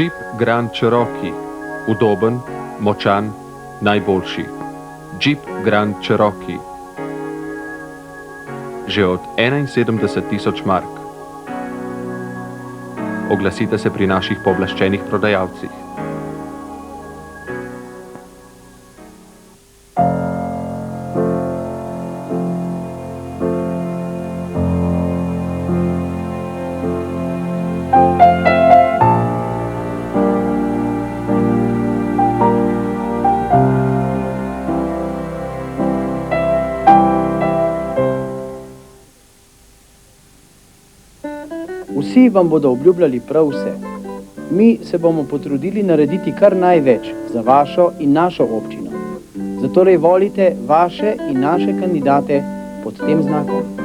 Džip Grand Cherokee, udoben, močan, najboljši. Džip Grand Cherokee. Že od 71.000 mark. Oglasite se pri naših pooblaščenih prodajalcih. Vsi vam bodo obljubljali prav vse. Mi se bomo potrudili narediti kar največ za vašo in našo občino. Zatorej volite vaše in naše kandidate pod tem znakom.